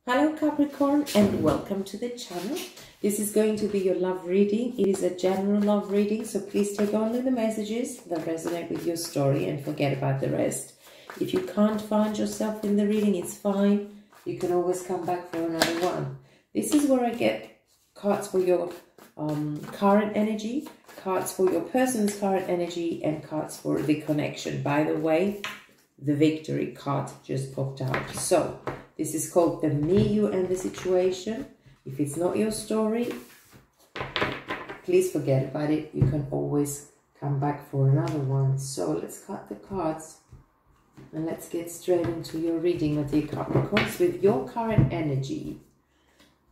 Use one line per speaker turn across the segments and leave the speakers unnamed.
Hello Capricorn and welcome to the channel. This is going to be your love reading. It is a general love reading, so please take only the messages that resonate with your story and forget about the rest. If you can't find yourself in the reading, it's fine. You can always come back for another one. This is where I get cards for your current energy, cards for your person's current energy, and cards for the connection. By the way, the victory card just popped out. So this is called the me, you, and the situation. If it's not your story, please forget about it. You can always come back for another one. So let's cut the cards and let's get straight into your reading, my dear Capricorns, with your current energy.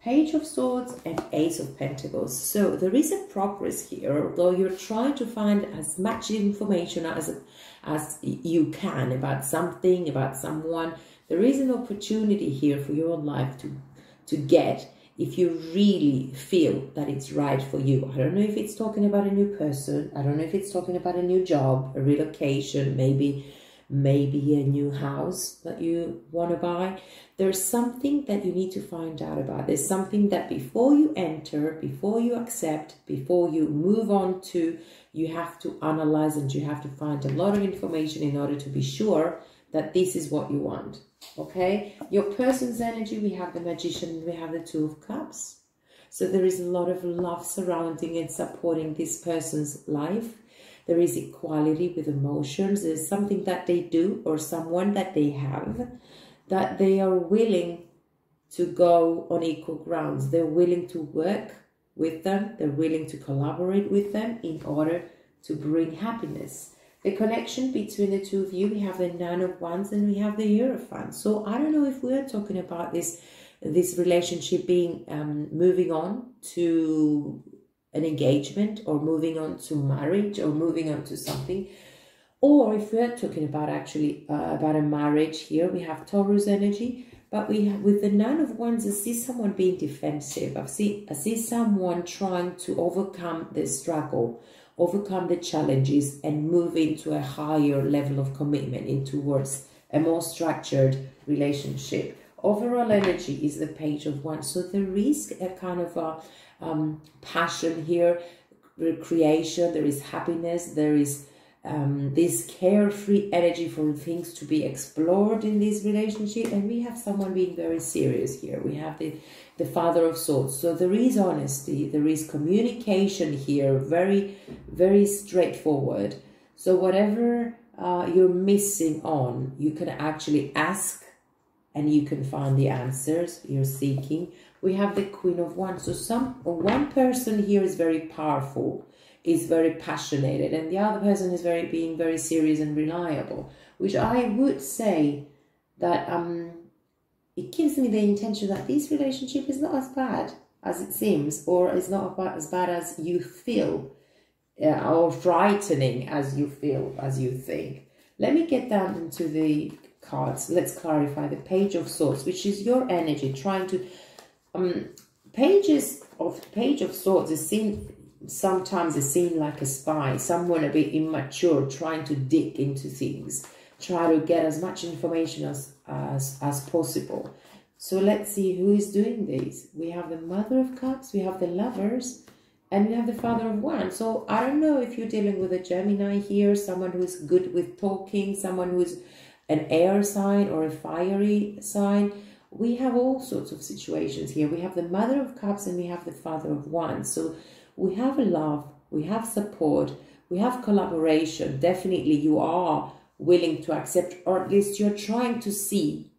Page of Swords and Ace of Pentacles. So there is a progress here, although you're trying to find as much information as you can about something, about someone. There is an opportunity here for your life to get, if you really feel that it's right for you. I don't know if it's talking about a new person. I don't know if it's talking about a new job, a relocation, maybe a new house that you want to buy. There's something that you need to find out about. There's something that before you enter, before you accept, before you move on to, you have to analyze and you have to find a lot of information in order to be sure that this is what you want. Okay, your person's energy, we have the Magician, we have the Two of Cups. So there is a lot of love surrounding and supporting this person's life. There is equality with emotions. There's something that they do or someone that they have that they are willing to go on equal grounds. They're willing to work with them. They're willing to collaborate with them in order to bring happiness. The connection between the two of you, we have the Nine of Wands and we have the Hierophant. So I don't know if we're talking about this relationship being moving on to an engagement or moving on to marriage or moving on to something. Or if we're talking about actually about a marriage here, we have Taurus energy. But we have, with the Nine of Wands, I see someone being defensive. I see someone trying to overcome the struggle, overcome the challenges and move into a higher level of commitment in towards a more structured relationship. Overall energy is the Page of Wands. So there is a kind of a passion here, creation, there is happiness, there is this carefree energy for things to be explored in this relationship. And we have someone being very serious here. We have the Father of Swords. So there is honesty, there is communication here, very, very straightforward. So whatever you're missing on, you can actually ask and you can find the answers you're seeking. We have the Queen of Wands. So one person here is very powerful, is very passionate, and the other person is being very serious and reliable, which I would say that it gives me the intention that this relationship is not as bad as it seems, or is not as bad as you feel, or frightening as you feel, as you think. Let me get down into the cards. Let's clarify the Page of Swords, which is your energy trying to Page of Swords is seen, sometimes is seen like a spy, someone a bit immature trying to dig into things, try to get as much information as possible. So let's see who is doing this. We have the Mother of Cups, we have the Lovers, and we have the Father of Wands. So I don't know if you're dealing with a Gemini here, someone who's good with talking, someone who's an air sign or a fiery sign. We have all sorts of situations here. We have the Mother of Cups and we have the Father of Wands. So we have love, we have support, we have collaboration. Definitely you are willing to accept, or at least you're trying to see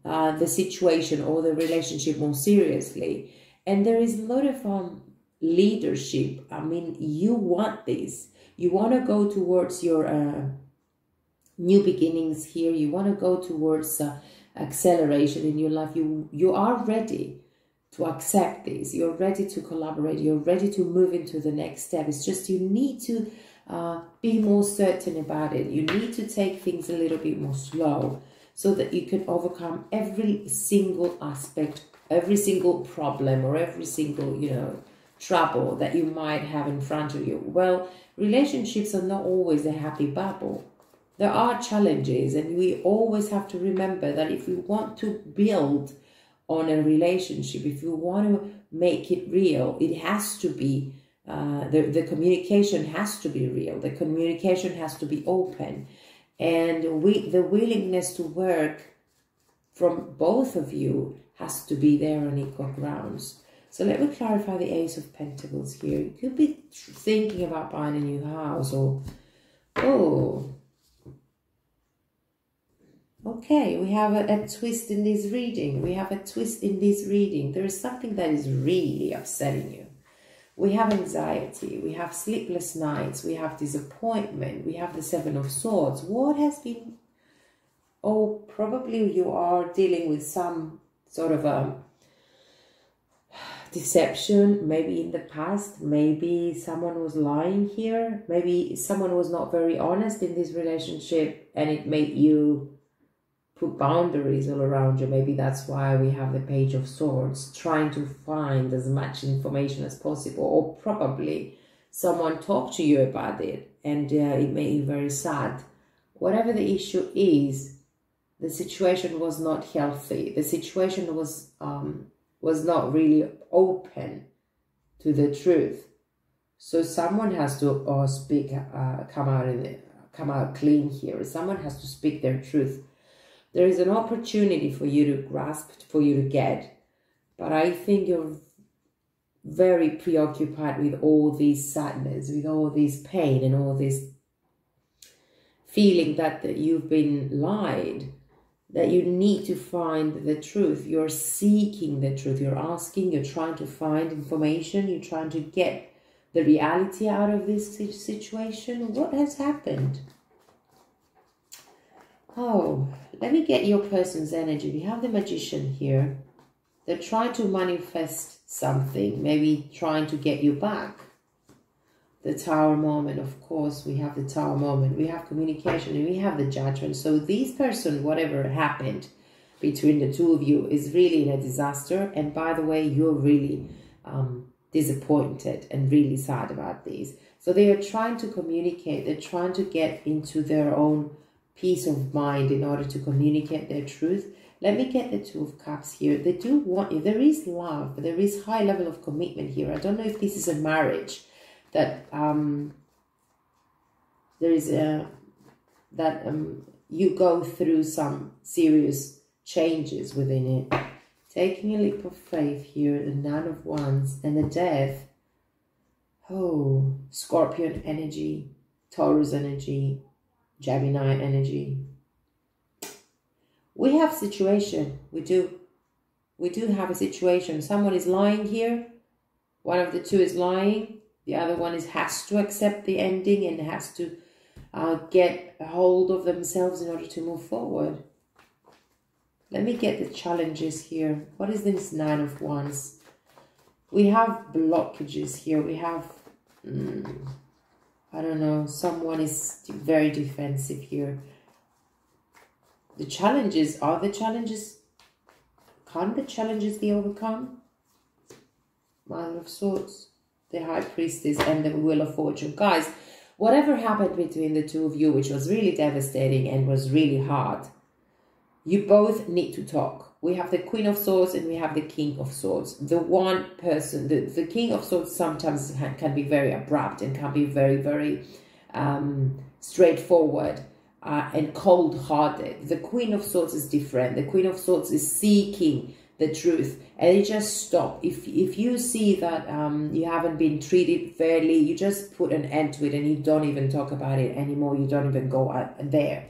the situation or the relationship more seriously. And there is a lot of leadership. I mean, you want this. You want to go towards your new beginnings here. You want to go towards acceleration in your life. You are ready to accept this. You're ready to collaborate. You're ready to move into the next step. It's just you need to be more certain about it. You need to take things a little bit more slow so that you can overcome every single aspect, every single problem, or every single, trouble that you might have in front of you. Well, relationships are not always a happy bubble. There are challenges, and we always have to remember that if we want to build on a relationship, if you want to make it real, it has to be, the communication has to be real. The communication has to be open. And the willingness to work from both of you has to be there on equal grounds. So let me clarify the Ace of Pentacles here. You could be thinking about buying a new house, or, oh, okay, we have a twist in this reading. We have a twist in this reading. There is something that is really upsetting you. We have anxiety, we have sleepless nights, we have disappointment, we have the Seven of Swords. What has been, oh, probably you are dealing with some sort of a deception, maybe in the past, maybe someone was lying here, maybe someone was not very honest in this relationship and it made you put boundaries all around you. Maybe that's why we have the Page of Swords, trying to find as much information as possible, or probably someone talked to you about it and it made you very sad. Whatever the issue is, the situation was not healthy. The situation was not really open to the truth. So someone has to speak, come out clean here. Someone has to speak their truth. There is an opportunity for you to grasp, for you to get. But I think you're very preoccupied with all this sadness, with all this pain and all this feeling that you've been lied, that you need to find the truth. You're seeking the truth. You're asking, you're trying to find information. You're trying to get the reality out of this situation. What has happened? Oh, let me get your person's energy. We have the Magician here. They're trying to manifest something, maybe trying to get you back. The Tower moment, of course, we have the Tower moment. We have communication and we have the Judgment. So this person, whatever happened between the two of you, is really in a disaster. And by the way, you're really disappointed and really sad about this. So they are trying to communicate. They're trying to get into their own peace of mind in order to communicate their truth. Let me get the Two of Cups here. They do want you. There is love. There is high level of commitment here. I don't know if this is a marriage that there is you go through some serious changes within it. Taking a leap of faith here, the Nine of Wands and the Death. Oh, Scorpion energy, Taurus energy, Gemini energy. We have situation. We do have a situation. Someone is lying here. One of the two is lying. The other one has to accept the ending and has to get a hold of themselves in order to move forward. Let me get the challenges here. What is this Nine of Wands? We have blockages here. We have, I don't know, someone is very defensive here. The challenges, are the challenges, can the challenges be overcome? Mother of Swords, the High Priestess and the Wheel of Fortune. Guys, whatever happened between the two of you, which was really devastating and was really hard, you both need to talk. We have the Queen of Swords and we have the King of Swords. The one person, the King of Swords sometimes can be very abrupt and can be very, very straightforward and cold-hearted. The Queen of Swords is different. The Queen of Swords is seeking the truth, and you just stop. If you see that you haven't been treated fairly, you just put an end to it and you don't even talk about it anymore. You don't even go out there.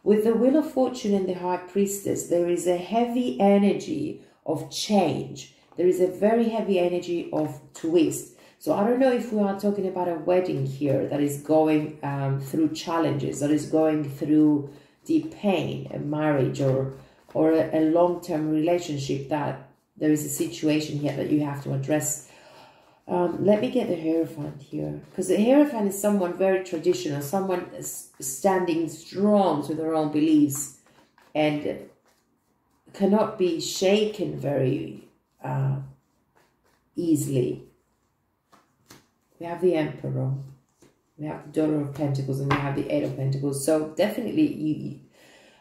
With the Wheel of Fortune and the High Priestess, there is a heavy energy of change. There is a very heavy energy of twist. So I don't know if we are talking about a wedding here that is going through challenges, that is going through deep pain, a marriage or a long-term relationship, that there is a situation here that you have to address. Let me get the Hierophant here, because the Hierophant is someone very traditional, someone standing strong to their own beliefs and cannot be shaken very easily. We have the Emperor, we have the Daughter of Pentacles, and we have the Eight of Pentacles. So definitely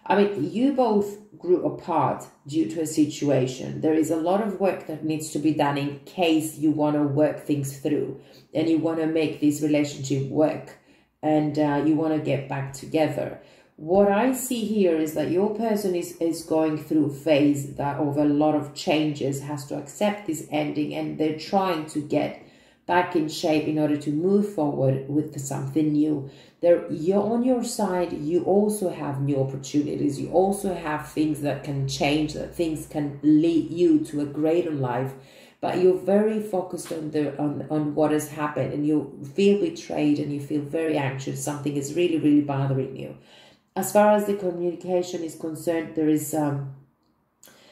I mean, you both grew apart due to a situation. There is a lot of work that needs to be done in case you want to work things through and you want to make this relationship work, and you want to get back together. What I see here is that your person is going through a phase that of a lot of changes, has to accept this ending, and they're trying to get back in shape in order to move forward with something new. You're on your side, you also have new opportunities, you also have things that can change, that things can lead you to a greater life, but you're very focused on what has happened, and you feel betrayed and you feel very anxious. Something is really, really bothering you. As far as the communication is concerned, there is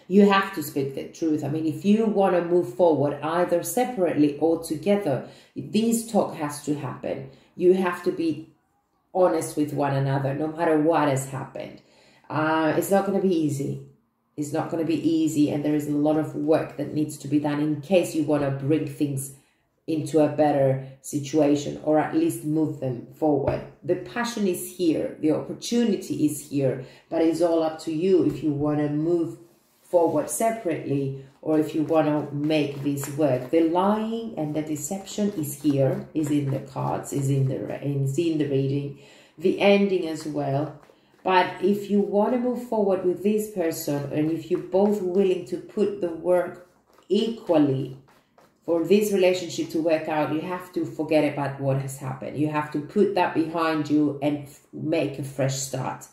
you have to speak the truth. I mean, if you want to move forward, either separately or together, this talk has to happen. You have to be honest with one another, no matter what has happened. It's not going to be easy. It's not going to be easy, and there is a lot of work that needs to be done in case you want to bring things into a better situation, or at least move them forward. The passion is here, the opportunity is here, but it's all up to you if you want to move forward separately or if you want to make this work. The lying and the deception is here, is in the cards, is in the reading, the ending as well. But if you want to move forward with this person, and if you're both willing to put the work equally for this relationship to work out, you have to forget about what has happened. You have to put that behind you and make a fresh start.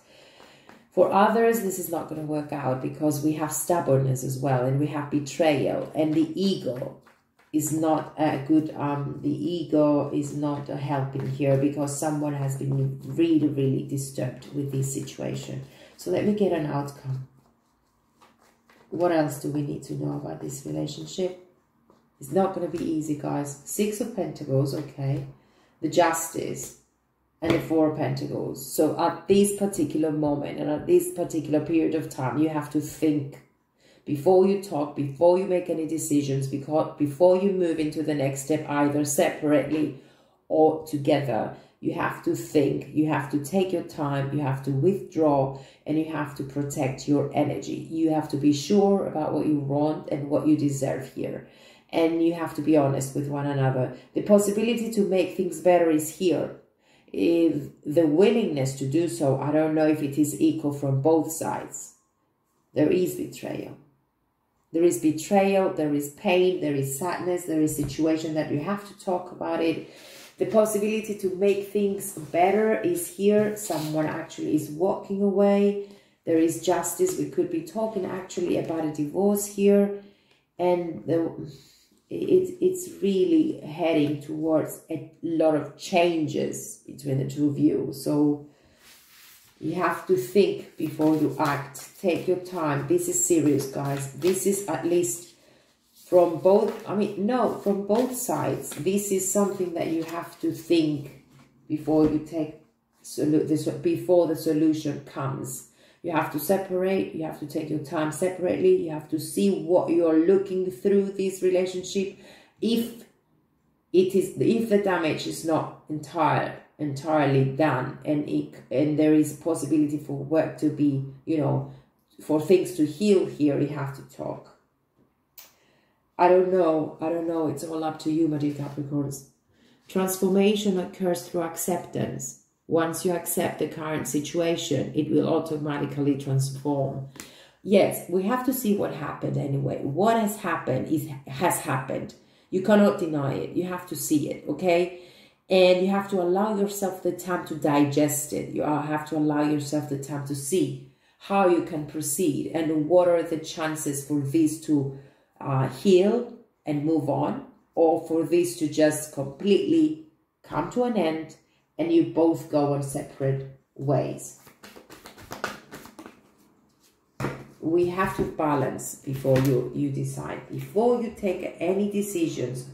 For others, this is not going to work out because we have stubbornness as well, and we have betrayal, and the ego is not a good, the ego is not helping here because someone has been really, really disturbed with this situation. So let me get an outcome. What else do we need to know about this relationship? It's not going to be easy, guys. 6 of Pentacles, okay. The Justice and the 4 of Pentacles. So at this particular moment and at this particular period of time, you have to think before you talk, before you make any decisions, before you move into the next step, either separately or together. You have to think, you have to take your time, you have to withdraw, and you have to protect your energy. You have to be sure about what you want and what you deserve here. And you have to be honest with one another. The possibility to make things better is here. If the willingness to do so, I don't know if it is equal from both sides. There is betrayal. There is betrayal, there is pain, there is sadness, there is situation that you have to talk about it. The possibility to make things better is here. Someone actually is walking away. There is justice. We could be talking actually about a divorce here. And it's really heading towards a lot of changes between the two of you. So you have to think before you act. Take your time. This is serious, guys. This is at least from both, from both sides. This is something that you have to think before you take, before the solution comes. You have to separate. You have to take your time separately. You have to see what you're looking through this relationship. If the damage is not entirely done, and there is a possibility for work to be, for things to heal here, you have to talk. I don't know. It's all up to you, my dear Capricorns. Transformation occurs through acceptance. Once you accept the current situation, it will automatically transform. Yes, we have to see what happened anyway. What has happened has happened. You cannot deny it. You have to see it, okay? And you have to allow yourself the time to digest it. You have to allow yourself the time to see how you can proceed and what are the chances for this to heal and move on, or for this to just completely come to an end and you both go on separate ways. We have to balance before you decide. Before you take any decisions,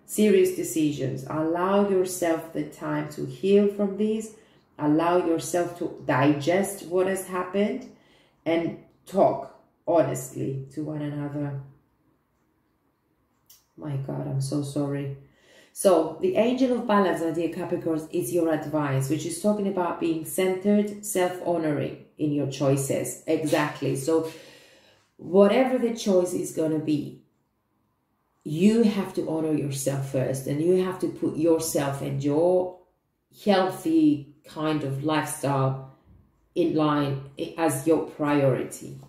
serious decisions, allow yourself the time to heal from this. Allow yourself to digest what has happened and talk honestly to one another. My God, I'm so sorry. So the angel of balance, my dear Capricorns, is your advice, which is talking about being centered, self-honoring. in your choices. Exactly. So whatever the choice is going to be, you have to honor yourself first, and you have to put yourself and your healthy kind of lifestyle in line as your priority.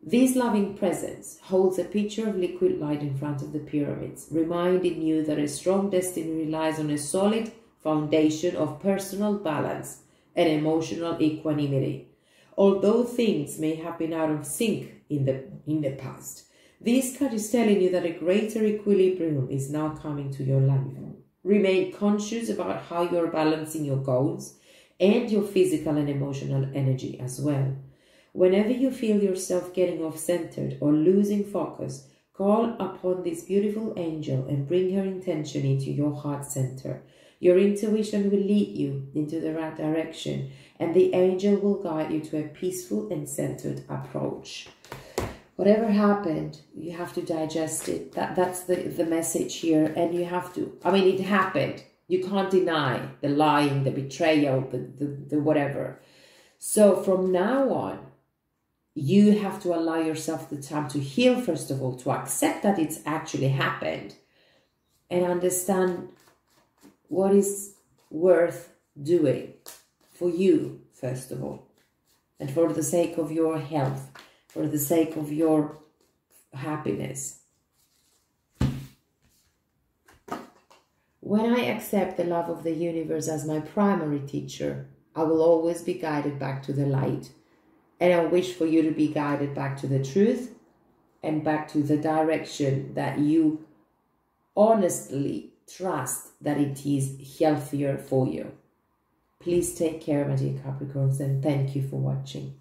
This loving presence holds a pitcher of liquid light in front of the pyramids, reminding you that a strong destiny relies on a solid foundation of personal balance and emotional equanimity. Although things may have been out of sync in the past, this card is telling you that a greater equilibrium is now coming to your life. Remain conscious about how you're balancing your goals and your physical and emotional energy as well. Whenever you feel yourself getting off-centered or losing focus, call upon this beautiful angel and bring her intention into your heart center. Your intuition will lead you into the right direction, and the angel will guide you to a peaceful and centered approach. Whatever happened, you have to digest it. That's the message here, and you have to, I mean, it happened. You can't deny the lying, the betrayal, the whatever. So from now on, you have to allow yourself the time to heal, first of all, to accept that it's actually happened, and understand what is worth doing for you, first of all, and for the sake of your health, for the sake of your happiness. When I accept the love of the universe as my primary teacher, I will always be guided back to the light. And I wish for you to be guided back to the truth and back to the direction that you honestly trust that it is healthier for you. Please take care, my dear Capricorns, and thank you for watching.